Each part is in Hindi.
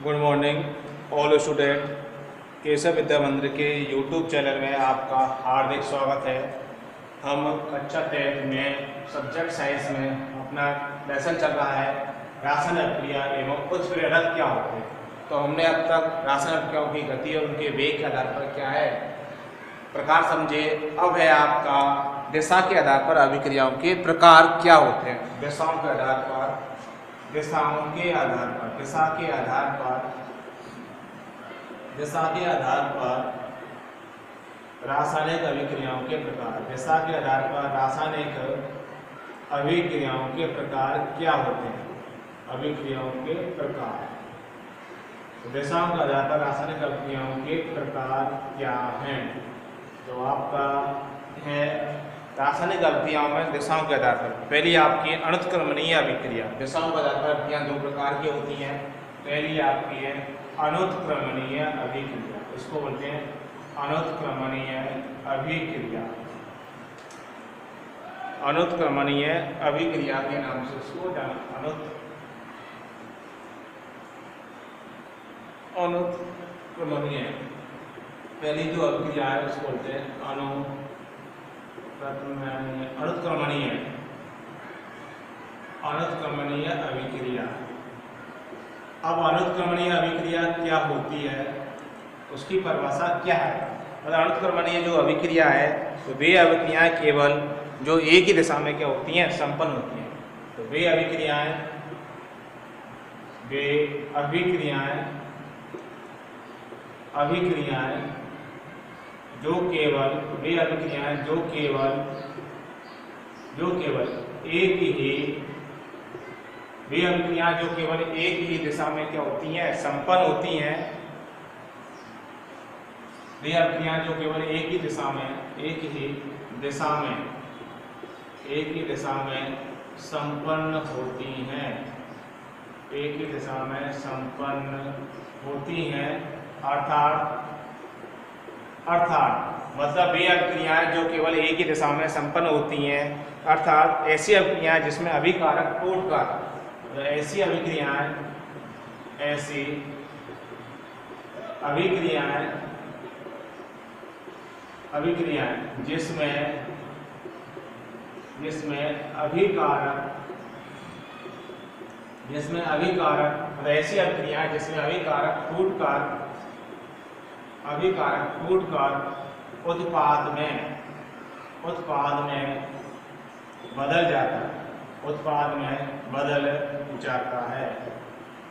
Good morning all student. Keshav Vidya Mandir के यूट्यूब चैनल में आपका हार्दिक स्वागत है। हम कक्षा 10 में सब्जेक्ट साइंस में अपना लेसन चल रहा है रासायनिक अभिक्रिया एवं उत्प्रेरक क्या होते हैं। तो हमने अब तक रासायनिक अभिक्रियाओं की गति और उनके वेग के आधार पर क्या है प्रकार समझे। अब है आपका दिशा के आधार पर अभिक्रियाओं के प्रकार क्या होते हैं। दिशाओं के आधार पर दिशा के आधार पर रासायनिक अभिक्रियाओं के प्रकार। दिशा के आधार पर रासायनिक अभिक्रियाओं के प्रकार क्या होते हैं। अभिक्रियाओं के प्रकार, दिशाओं के आधार पर रासायनिक अभिक्रियाओं के प्रकार क्या हैं। तो आपका है रासायनिक अभिक्रियाओं में दिशाओं के आधार पर पहली आपकी अनुत्क्रमणीय अभिक्रिया। दिशाओं के आधार पर अभिक्रियाएं दो प्रकार की होती हैं। पहली आपकी है अनुत्क्रमणीय अभिक्रिया, इसको बोलते हैं अनुत्क्रमणीय अभिक्रिया। अनुत्क्रमणीय अभिक्रिया के नाम से इसको जाना। अनुत्क्रमणीय पहली जो अभिक्रिया है उसको बोलते हैं अनुत्क्रमणीय अभिक्रिया। अब अनुत्क्रमणीय अभिक्रिया क्या होती है, उसकी परिभाषा क्या है। मतलब अनुत्क्रमणीय जो अभिक्रिया है तो वे अभिक्रियाएं केवल जो एक ही दिशा में क्या होती हैं, संपन्न होती हैं। तो वे अभिक्रियाएं जो केवल एक ही दिशा में क्या होती हैं, संपन्न होती हैं। वे अभिक्रियाएं जो केवल एक ही दिशा में संपन्न होती हैं। अर्थात मतलब वे अभिक्रियाएं जो केवल एक ही दिशा में संपन्न होती हैं, अर्थात ऐसी अभिक्रियाएं जिसमें अभिकारक टूटकर, ऐसी अभिक्रियाएं जिसमें अभिकारक टूटकर उत्पाद में बदल जाता है।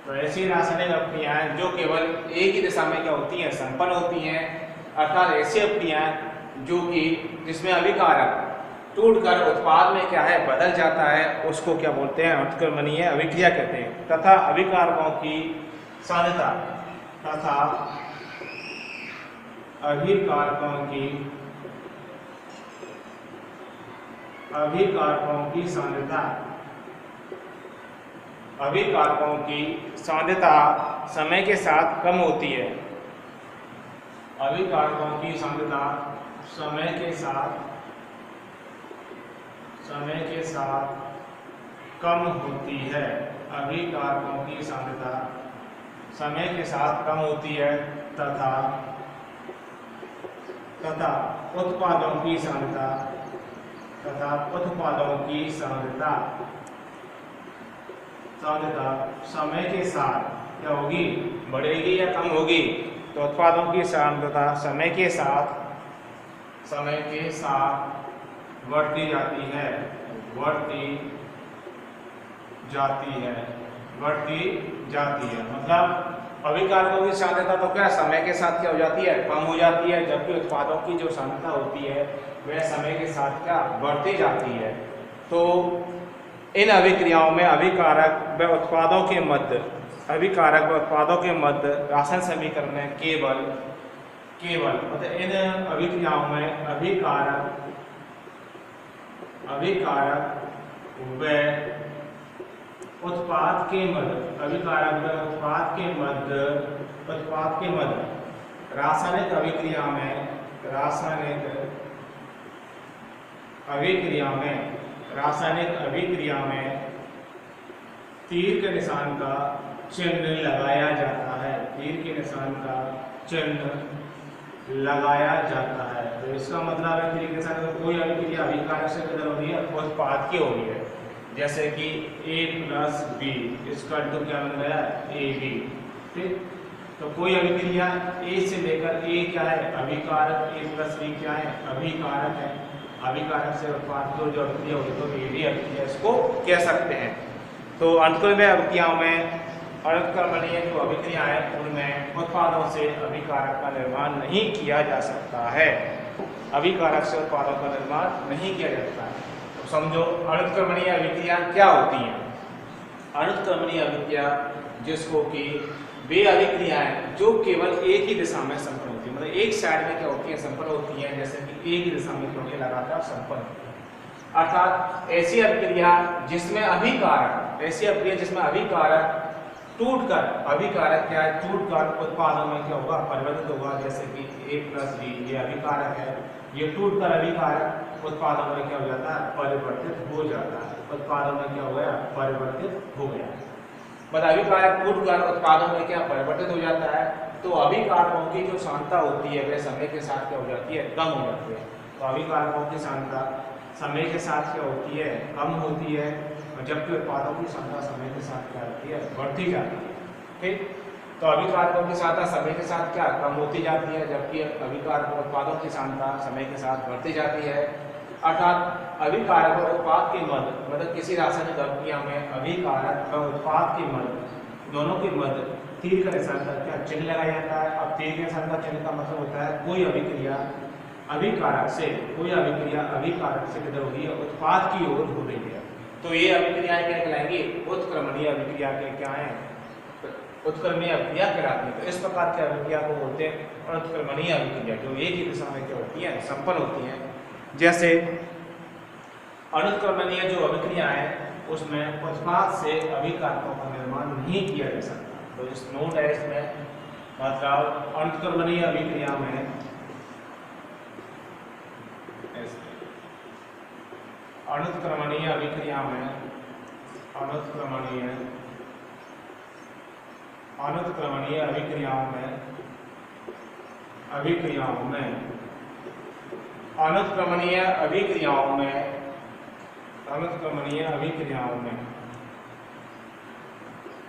तो ऐसी रासायनिक अभिक्रियाएं जो केवल एक ही दिशा में क्या होती हैं, संपन्न होती हैं, अर्थात ऐसी अभिक्रियाएं जो कि जिसमें अभिकारक टूटकर उत्पाद में क्या है, बदल जाता है, उसको क्या बोलते हैं, अनुत्क्रमणीय अभिक्रिया कहते हैं। तथा अभिकारकों की सांद्रता अभिकारकों की सांद्रता समय के साथ कम होती है। अभिकारकों की सांद्रता समय के साथ कम होती है। अभिकारकों की सांद्रता समय के साथ कम होती है तथा उत्पादों की सांद्रता समय के साथ क्या होगी, बढ़ेगी या कम होगी। तो उत्पादों की सांद्रता समय के साथ बढ़ती जाती है। मतलब अभिकारकों की सांद्रता तो क्या समय के साथ क्या हो जाती है, कम हो जाती है, जबकि उत्पादों की जो सांद्रता होती है वह समय के साथ क्या बढ़ती जाती है। तो इन अभिक्रियाओं में अभिकारक व उत्पादों के मध्य रासायनिक समीकरण में केवल मतलब इन अभिक्रियाओं में अभिकारक व उत्पाद के मध्य रासायनिक अभिक्रिया में तीर के निशान का चिन्ह लगाया जाता तीर के निशान का चिन्ह लगाया जाता है। तो इसका मतलब है तीर के निशान का कोई अभिक्रिया अभिकारक से किधर हो रही है, उत्पाद की हो रही है। जैसे कि a प्लस बी इसका टू क्या बन गया, ए बी। ठीक, तो कोई अभिक्रिया a से लेकर a क्या है, अभिकारक, a प्लस बी क्या है, अभिकारक है। अभिकारक से उत्पाद की जो अभिक्रिया होगी तो ये भी अभिक्रिया इसको कह सकते हैं। तो अंतकुल में अभिक्रियाओं में अणुत्क्रमणीय जो अभिक्रिया है उनमें उत्पादों से अभिकारक का निर्माण नहीं किया जा सकता है। अभिकारक से उत्पादों का निर्माण नहीं किया जाता है। तो समझो अणुत्क्रमणीय अभिक्रिया क्या होती हैं। अणुत्क्रमणीय अभिक्रिया जिसको कि वे अभिक्रियाएं जो केवल एक ही दिशा में संपन्न होती है, मतलब एक साइड में क्या होती है, संपन्न होती है, जैसे कि एक ही दिशा में क्योंकि लगातार संपन्न होती है। अर्थात ऐसी अभिक्रिया जिसमें अभिकारक, ऐसी अभिक्रिया जिसमें अभिकारक टूटकर, अभिकारक क्या है, टूटकर उत्पादों में क्या होगा, परिवर्तित होगा। जैसे कि a प्लस बी ये अभिकारक है, ये टूटकर अभिकारक उत्पादों में क्या हो जाता है, परिवर्तित हो जाता है। उत्पादों में क्या हो गया, परिवर्तित हो गया। मतलब अभिकारक टूटकर उत्पादों में क्या परिवर्तित हो जाता है। तो अभिकारकों की जो सांद्रता होती है वह समय के साथ क्या हो जाती है, कम हो जाती है। तो अभिकारकों की सांद्रता समय के साथ क्या होती है, कम होती है, जबकि उत्पादों की सांद्रता समय के साथ क्या होती है, बढ़ती जाती है। ठीक, तो अभिकारकों की सांद्रता समय के साथ क्या कम होती जाती है, जबकि अभिकारक उत्पादों की सांद्रता समय के साथ बढ़ती जाती है। अर्थात अभिकारक और उत्पाद के मध्य, मतलब किसी रासायनिक अभिक्रिया में अभिकारक और उत्पाद के मध्य, दोनों के मध्य तीर का निशान का क्या चिन्ह लगाया जाता है। अब तीर के निशान का चिन्ह का मतलब होता है कोई अभिक्रिया अभिकारक से, कोई अभिक्रिया अभिकारक से किधर हो रही है, उत्पाद की ओर हो रही है। तो ये अभिक्रियाएं क्या कहलाएंगी, उत्क्रमणीय अभिक्रिया के क्या है, उत्क्रमणीय अभिक्रिया कहलाती है। तो इस प्रकार की अभिक्रिया को बोलते हैं उत्क्रमणीय अभिक्रिया, जो एक ही दिशा में क्या होती है, संपन्न होती है। जैसे अनुत्क्रमणीय जो अभिक्रिया है उसमें उत्पाद से अभिकारकों का निर्माण नहीं किया जा सकता। तो इस नोट है इसमें, मतलब अनुत्क्रमणीय अभिक्रिया में अनुत्क्रमणीय अभिक्रिया में अनुत्क्रमणीय अभिक्रियाओं में अनुत्क्रमणीय अभिक्रियाओं में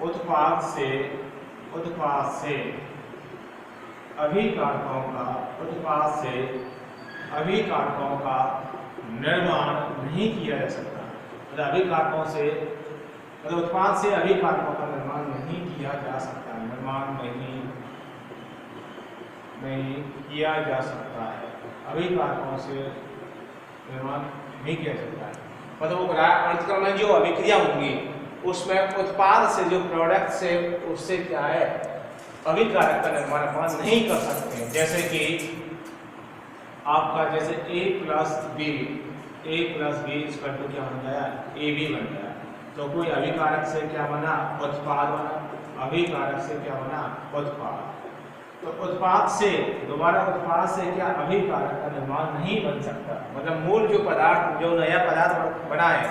उत्पाद से अभिकारकों का निर्माण नहीं किया जा सकता। मतलब अभिकारकों से, मतलब उत्पाद से अभिकारकों का निर्माण नहीं किया जा सकता, निर्माण नहीं किया जा सकता है। अभिकारकों से निर्माण नहीं किया जाता है। मतलब वो अनुत्क्रमण जो अभिक्रिया होंगी उसमें उत्पाद से, जो प्रोडक्ट से, उससे क्या है, अभिकारक का निर्माण नहीं कर सकते हैं। जैसे कि आपका जैसे a प्लस बी इसका टू क्या बन गया, ए बी बन गया। तो कोई अभिकारक से क्या बना, उत्पाद बना। अभिकारक से क्या बना, उत्पाद। तो उत्पाद से, दोबारा उत्पाद से क्या अभिकारक का निर्माण नहीं बन सकता। मतलब मूल जो पदार्थ, जो नया पदार्थ बना है,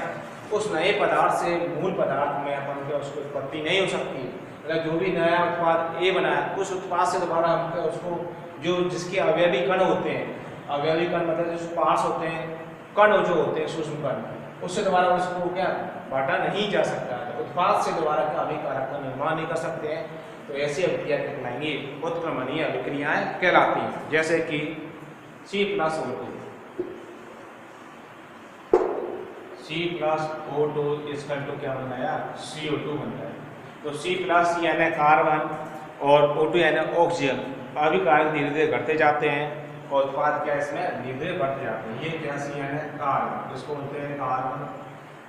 उस नए पदार्थ से मूल पदार्थ में अपन क्या उसकी उत्पत्ति नहीं हो सकती। मतलब जो भी नया उत्पाद ए बना है, उस उत्पाद से दोबारा हम क्या उसको, जो जिसके अवयवी कण होते हैं, अवयवी कण मतलब जो पार्ट्स होते हैं, कण जो होते हैं सूक्ष्म कण, उससे दोबारा उसको क्या बांटा नहीं जा सकता है। तो उत्पाद से दोबारा क्या अभिकारक का निर्माण नहीं कर सकते हैं। तो ऐसी अभिक्रिया कहलाएंगी उत्क्रमणीय अभिक्रियाएं कहलाती हैं। जैसे कि C प्लस O2 इसका टू क्या बन गया, CO2 बन गया। तो C प्लस यानी कार्बन और O2 यानी ऑक्सीजन, अभिकारक धीरे धीरे घटते जाते हैं और उत्पाद क्या इसमें धीरे धीरे बढ़ते जाते हैं। ये क्या C यानी कार्बन, इसको बोलते हैं कार्बन।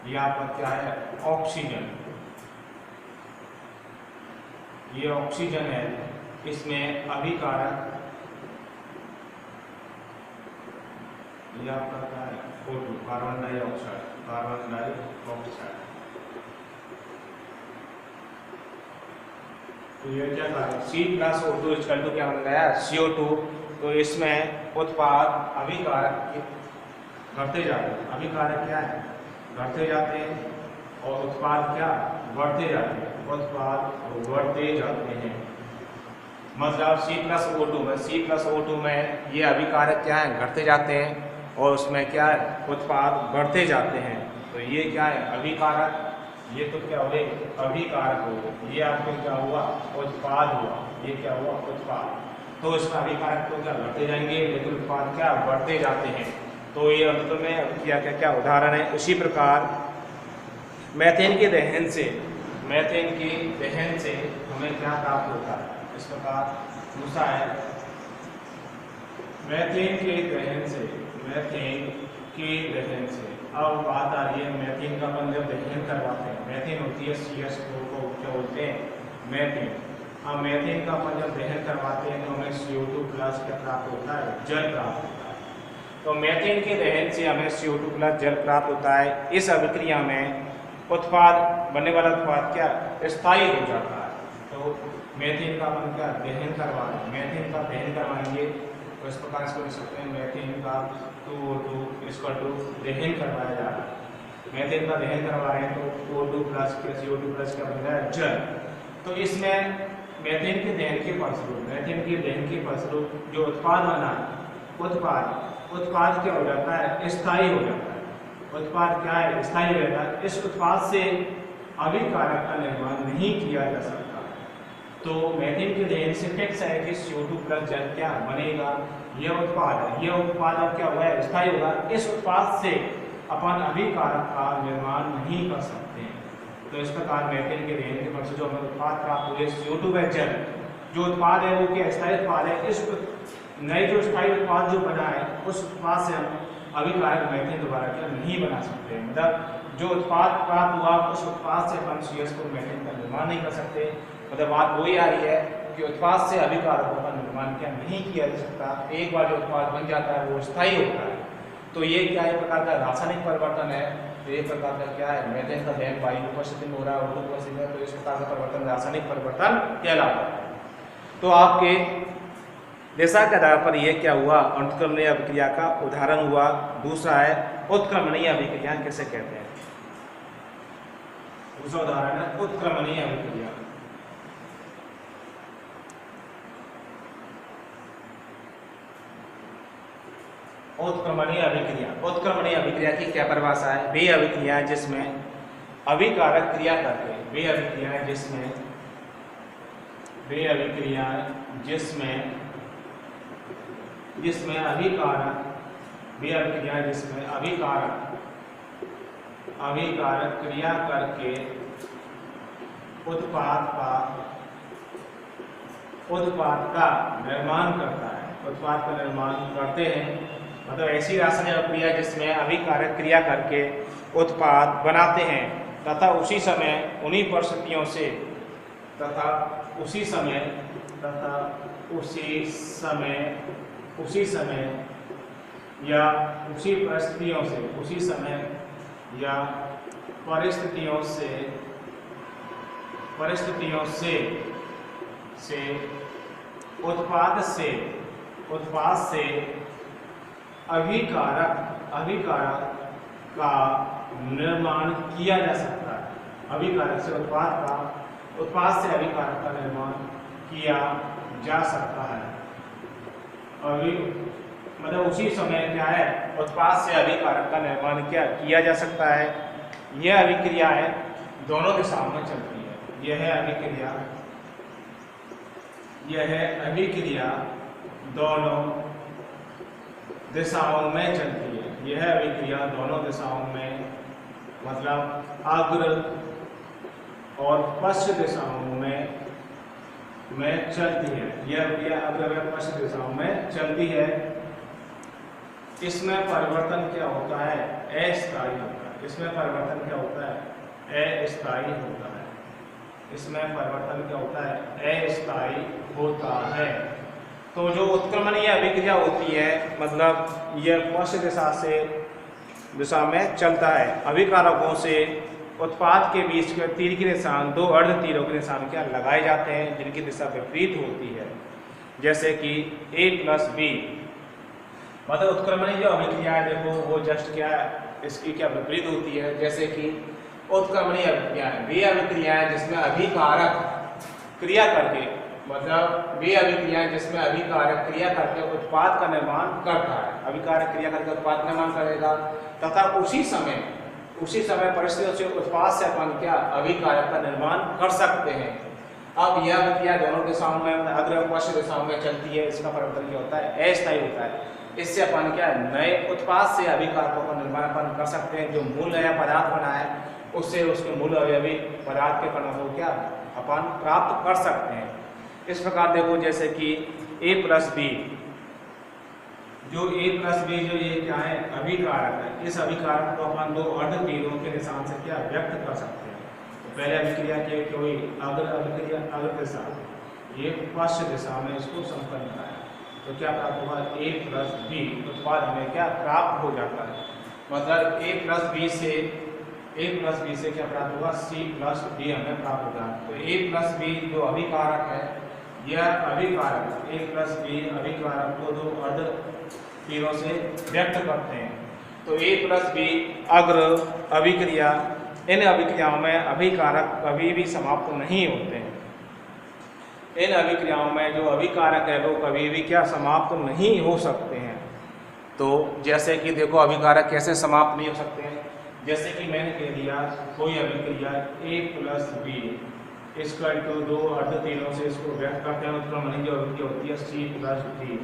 ये आपका क्या है, ऑक्सीजन। ये ऑक्सीजन है, इसमें अभिकारक, ये आपका क्या है, O2 कार्बन डाइऑक्साइड। तो ये क्या था, C प्लस O2 इसका टू क्या बन गया, CO2। तो इसमें उत्पाद अभिकारक घटते जाते हैं। अभिकारक क्या है, घटते जाते हैं और उत्पाद क्या बढ़ते जाते हैं। उत्पाद बढ़ते जाते हैं। मतलब C+O2 में ये अभिकारक क्या है, घटते जाते हैं और उसमें क्या है, उत्पाद बढ़ते जाते हैं। तो ये क्या है, अभिकारक, ये तो क्या हुए, अभिकारक हो गए। ये आपको क्या हुआ, उत्पाद हुआ। ये क्या हुआ, उत्पाद। तो इसका अभिकारक तो क्या बढ़ते जाएंगे, लेकिन उत्पाद क्या बढ़ते जाते हैं। तो ये अंत में क्या क्या क्या उदाहरण है। उसी प्रकार मीथेन के दहन से हमें क्या प्राप्त होता है, इस प्रकार दूसरा है मीथेन के दहन से। अब बात आ रही है मीथेन का अपन जब दहन करवाते हैं, मीथेन होती है CH4 को क्या बोलते हैं, मीथेन। अब मीथेन का अपन जब दहन करवाते हैं तो हमें CO2 प्लस क्या प्राप्त होता है, जल प्राप्त होता है। तो मीथेन के दहन से हमें CO2 प्लस जल प्राप्त होता है। इस अभिक्रिया में उत्पाद बनने वाला उत्पाद क्या स्थायी हो जाता है। तो मीथेन का अपन क्या दहन करवा रहे हैं, मीथेन का दहन करवाएंगे तो इस प्रकार इसको लिख सकते हैं, मीथेन का 2O2 दहन करवाया जा रहा है। मीथेन का दहन करवा रहे हैं तो O2 प्लस क्या CO2 प्लस क्या बन रहा है, जल। तो इसमें मीथेन के दहन के फलस्वरूप जो उत्पाद बना, उत्पाद क्या हो जाता है, स्थायी हो जाता है। उत्पाद क्या है, स्थायी रहता है। इस उत्पाद से अभिकारक का निर्माण नहीं किया जा सकता। तो मीथेन के दहन से फिक्स है कि CO2 प्लस जल क्या बनेगा, यह उत्पाद है। यह उत्पाद अब क्या हुआ है, स्थायी होगा। इस उत्पाद से अपन अभिकारक का निर्माण नहीं कर सकते। तो इस प्रकार मीथेन के दहन के फल से जो हमें उत्पाद प्राप्त हुए CO2 व जल, जो उत्पाद है वो क्या स्थायी उत्पाद है। इस नए जो स्थायी उत्पाद जो बना है, उस उत्पाद से हम अभिकारक मीथेन दोबारा क्या नहीं बना सकते। मतलब जो उत्पाद प्राप्त हुआ उस उत्पाद से अपन CH4 मीथेन का निर्माण नहीं कर सकते। मतलब बात वही आ रही है कि उत्पाद से अभिकारकों का निर्माण क्या नहीं किया जा सकता। एक बार जो उत्पाद बन जाता है वो स्थायी होता है। तो ये क्या एक प्रकार का रासायनिक परिवर्तन है। तो एक प्रकार का क्या है, मीथेन का दहन वायु उपस्थिति में हो रहा है, O2 उपस्थिति में, तो इस प्रकार का परिवर्तन रासायनिक परिवर्तन कहलाता है। तो आपके दिशा के आधार पर यह क्या हुआ, उत्क्रमणीय अभिक्रिया का उदाहरण हुआ। दूसरा है उत्क्रमणीय अभिक्रिया किसे कहते हैं। दूसरा उदाहरण है उत्क्रमणीय अभिक्रिया। उत्क्रमणीय अभिक्रिया की क्या परिभाषा है, वे अभिक्रिया जिसमें अभिकारक क्रिया करते हैं, वे अभिक्रिया जिसमें अभिकारक क्रिया करके उत्पाद का निर्माण करते हैं। मतलब ऐसी रासायनिक अभिक्रिया जिसमें अभिकारक क्रिया करके उत्पाद बनाते हैं तथा उसी समय उन्हीं परिस्थितियों से उत्पाद से अभिकारक का निर्माण किया जा सकता है। उत्पाद से अभिकारक का निर्माण किया जा सकता है। मतलब उसी समय क्या है, उत्पाद से अभिकारक का निर्माण क्या किया जा सकता है। यह अभिक्रिया है दोनों दिशाओं में चलती है। यह अभिक्रिया दोनों दिशाओं में चलती है। यह अभिक्रिया दोनों दिशाओं में, मतलब अग्र और पश्चिम दिशाओं में चलती है। यह अभिक्रिया अग्र व पश्चिम दिशाओं में चलती है। इसमें परिवर्तन क्या होता है, अस्थायी होता है। इसमें परिवर्तन क्या होता है, अस्थायी होता है। इसमें परिवर्तन क्या होता है, अस्थायी होता है। तो जो उत्क्रमणीय अभिक्रिया होती है, मतलब यह पश्चिम दिशा में चलता है। अभिकारकों से उत्पाद के बीच के तीर के निशान, दो अर्ध तीरों के निशान क्या लगाए जाते हैं, जिनकी दिशा विपरीत होती है। जैसे कि A+B, मतलब उत्क्रमणीय जो अभिक्रिया है, देखो वो जस्ट क्या है, इसकी क्या विपरीत होती है। जैसे कि उत्क्रमणीय अभिक्रिया है, वे अभिक्रिया है जिसमें अभिकारक क्रिया करके मतलब वे अभिक्रियाएं जिसमें अभिकारक क्रिया करके उत्पाद का निर्माण करता है, अभिकारक क्रिया करके उत्पाद का निर्माण करेगा तथा उसी समय परिस्थितियों से उत्पाद से अपन क्या अभिकारक का निर्माण कर सकते हैं। अब यह अभिक्रिया दोनों दिशाओं में अग्र और पश्चिम दिशाओं में चलती है, इसका परिवर्तन क्या होता है, अस्थायी होता है। इससे अपन क्या नए उत्पाद से अभिकारकों का निर्माण अपन कर सकते हैं। जो मूल नया पदार्थ बना है उससे उसके मूल अवयवी पदार्थ के कणों को क्या अपन प्राप्त कर सकते हैं। इस प्रकार देखो जैसे कि a प्लस बी, जो a प्लस बी जो ये क्या है अभिकारक है, इस अभिकारक को अपन दो अर्ध तीरों के निशान से क्या व्यक्त कर सकते हैं। तो पहले अभिक्रिया के कोई अग्र अभिक्रिया अग्र दिशा, ये पश्चिम दिशा में इसको संपन्न कराया तो क्या प्राप्त हुआ a प्लस बी, उत्पाद हमें क्या प्राप्त हो जाता है। मतलब a प्लस बी से क्या प्राप्त हुआ c प्लस डी हमें प्राप्त होगा। तो a प्लस बी जो अभिकारक है, यह अभिकारक a प्लस बी अभिकारक को दो अर्ध तीरों से व्यक्त करते हैं। तो a प्लस बी अग्र अभिक्रिया, इन अभिक्रियाओं में अभिकारक कभी भी समाप्त नहीं होते हैं। इन अभिक्रियाओं में जो अभिकारक है वो कभी भी क्या समाप्त नहीं हो सकते हैं। तो जैसे कि देखो अभिकारक कैसे समाप्त नहीं हो सकते हैं, जैसे कि मैंने कह दिया कोई अभिक्रिया a प्लस बी इसका टू दो अर्ध तीरों से इसको व्यक्त करते हैं, उत्क्रमणी जो अभिक्रिया होती है c प्लस डी।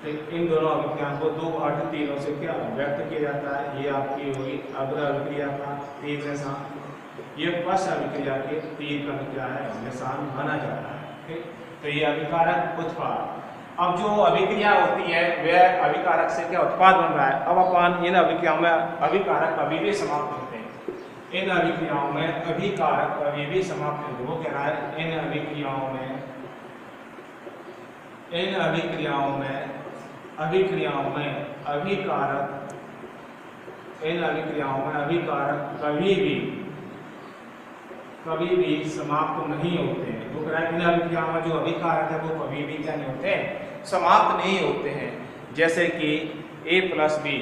तो इन दोनों अभिक्रियाओं को दो अर्ध तीरों से क्या व्यक्त किया जाता है। ये आपकी हुई अग्र अभिक्रिया का तीर निशान, ये पश्च अभिक्रिया के तीर का क्या है निशान माना जाता है। ठीक, तो ये अभिकारक उत्पाद। अब जो अभिक्रिया होती है वह अभिकारक से क्या उत्पाद बन रहा है। अब अपन इन अभिक्रियाओं में अभिकारक कभी भी समाप्त होते हैं, इन अभिक्रियाओं में अभिकारक कभी भी समाप्त होते हैं। वो कह रहा है इन अभिक्रियाओं में अभिकारक कभी भी समाप्त नहीं होते हैं। वो कह रहा है इन अभिक्रियाओं में जो अभिकारक है वो कभी भी क्या नहीं होते हैं, समाप्त नहीं होते हैं। जैसे कि a plus B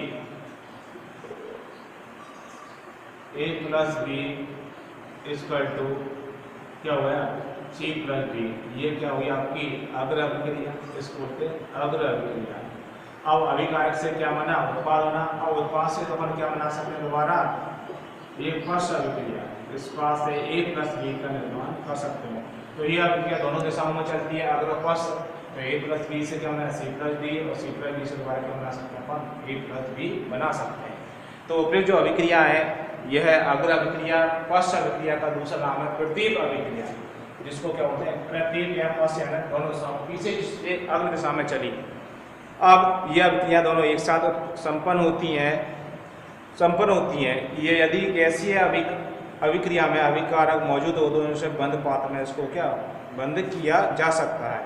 equal to क्या हुआ c प्लस बी, ये क्या हुई आपकी अग्र अभिक्रिया, इसको बोलते हैं अग्र अभिक्रिया। अब अभिकारक से क्या बना उत्पाद होना, अब उत्पाद से तो अपन क्या बना सकते हैं दोबारा ये पश्च अभिक्रिया, इस पास से a प्लस बी का निर्माण कर सकते हैं। तो ये अभिक्रिया दोनों दिशाओं में चलती है अग्र और पश्च। तो a प्लस बी से क्या बना c प्लस डी, और c प्लस डी से दोबारा क्या बना सकते हैं अपन a प्लस बी बना सकते हैं। तो फिर जो अभिक्रिया है यह है अग्र अभिक्रिया। पश्च अभिक्रिया का दूसरा नाम है प्रतीप अभिक्रिया, जिसको क्या बोलते हैं प्रतीप या पश्च, यानी दोनों दिशाओं पीछे से अग्र दिशा में चली। अब यह अभिक्रिया दोनों एक साथ संपन्न होती हैं। ये यदि गैसीय अभिक्रिया में अभिकारक मौजूद हो तो इनसे बंद पात्र में इसको क्या बंद किया जा सकता है।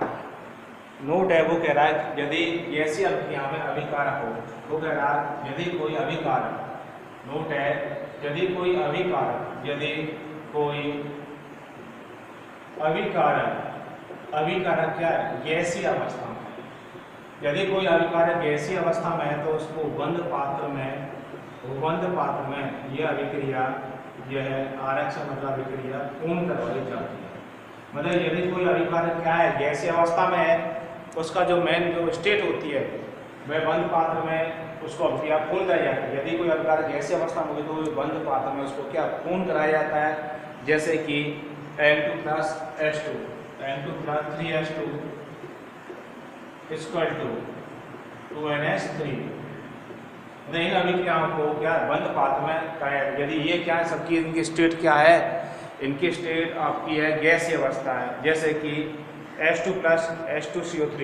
नोट है वो कह रहा है यदि गैसीय अभिक्रिया में अभिकारक हो, वो कह रहा है यदि कोई अभिकारक, नोट है यदि कोई अभिकारक क्या है गैसीय अवस्था में, यदि कोई अभिकारक गैसीय अवस्था में है तो उसको बंद पात्र में यह अभिक्रिया, यह आरक्षण मतलब अभिक्रिया पूर्ण करवाई जाती है। मतलब यदि कोई अभिकारक क्या है गैसीय अवस्था में है, उसका जो मेन जो स्टेट होती है वह बंद पात्र में उसको अभिक्रिया पूर्ण कराई जाती है। यदि कोई अभिकारक गैसीय अवस्था में हो तो बंद पात्र में उसको क्या पूर्ण कराया जाता है। जैसे कि N2 plus H2, N2 plus 3H2 equal to 2NH3। इन अभिक्रियाओं को क्या बंद पात्र में कराया। यदि ये क्या है सबकी इनकी स्टेट क्या है, इनकी स्टेट आपकी है गैसीय अवस्था है। जैसे कि H2 प्लस H2CO3,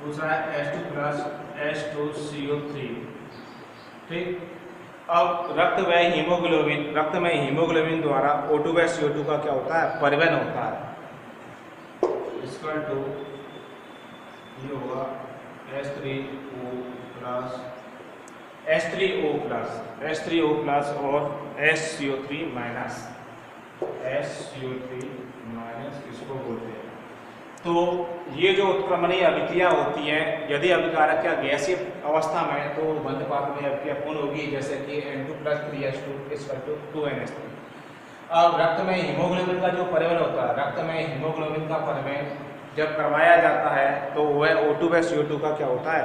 दूसरा है H2 प्लस H2CO3। ठीक, अब रक्त में हीमोग्लोबिन द्वारा O2 व CO2 का क्या होता है परिवहन होता है। इक्वल टू ये होगा H3O प्लस और HCO3 माइनस, इसको बोलते हैं। तो ये जो उत्क्रमणीय अभिक्रिया होती है, यदि अभिकारक क्या गैसीय अवस्था में है तो बंद पात्र में अभिक्रिया पूर्ण होगी। जैसे कि N2 plus 3H2 equal to 2NH3। अब रक्त में हीमोग्लोबिन का जो परिवहन होता है, रक्त में हीमोग्लोबिन का परिवहन जब करवाया जाता है तो वह O2/CO2 का क्या होता है,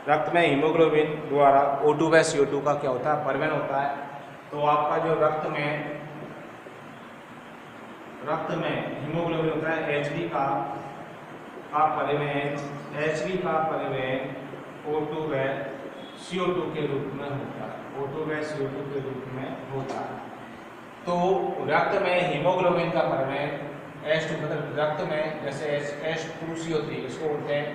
रक्त में हीमोग्लोबिन द्वारा O2/CO2 का क्या होता है, परिवहन होता है। तो आपका जो रक्त में हीमोग्लोबिन होता है Hb का परिवहन O2/CO2 के रूप में होता है, O2/CO2 के रूप में होता है। तो रक्त में हीमोग्लोबिन का परिवहन H2 मतलब रक्त में जैसे H2CO3 इसको बोलते हैं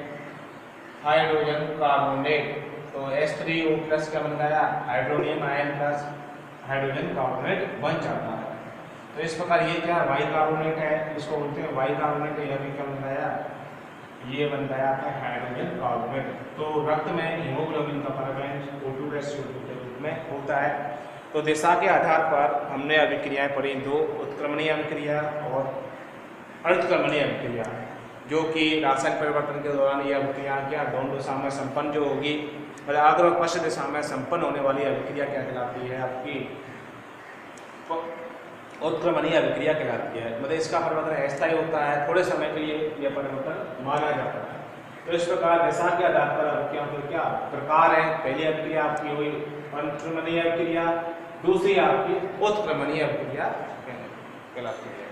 हाइड्रोजन कार्बोनेट। तो H3O+ क्या बन गया, hydronium ion plus hydrogen carbonate बन जाता है। तो इस प्रकार ये क्या वाई कार्बोनेट है, इसको बोलते हैं वाई कार्बोनेट। यह भी क्या बन गया, ये बन गया आपका हाइड्रोजन कार्बोनेट। तो रक्त में हीमोग्लोबिन का परिवहन O2/CO2 के रूप में होता है। तो दिशा के आधार पर हमने अभिक्रियाएं पढ़ी, दो उत्क्रमणीय अभिक्रिया और अर्धक्रमणीय अभिक्रिया, जो कि रासायनिक परिवर्तन के दौरान ये अभिक्रिया क्या दोनों दिशा में संपन्न जो होगी, और अग्र और पश्चिम दिशा में संपन्न होने वाली अभिक्रिया क्या कहलाती है, आपकी उत्क्रमणीय अभिक्रिया कहलाती है। मतलब इसका परिवर्तन अस्थायी होता है, थोड़े समय के लिए यह परिवर्तन माना जाता है। तो इस प्रकार दिशा के आधार पर अभिक्रियाओं के क्या प्रकार है, पहली अभिक्रिया आपकी हुई उत्क्रमणीय अभिक्रिया, दूसरी आपकी उत्क्रमणीय अभिक्रिया कहलाती है।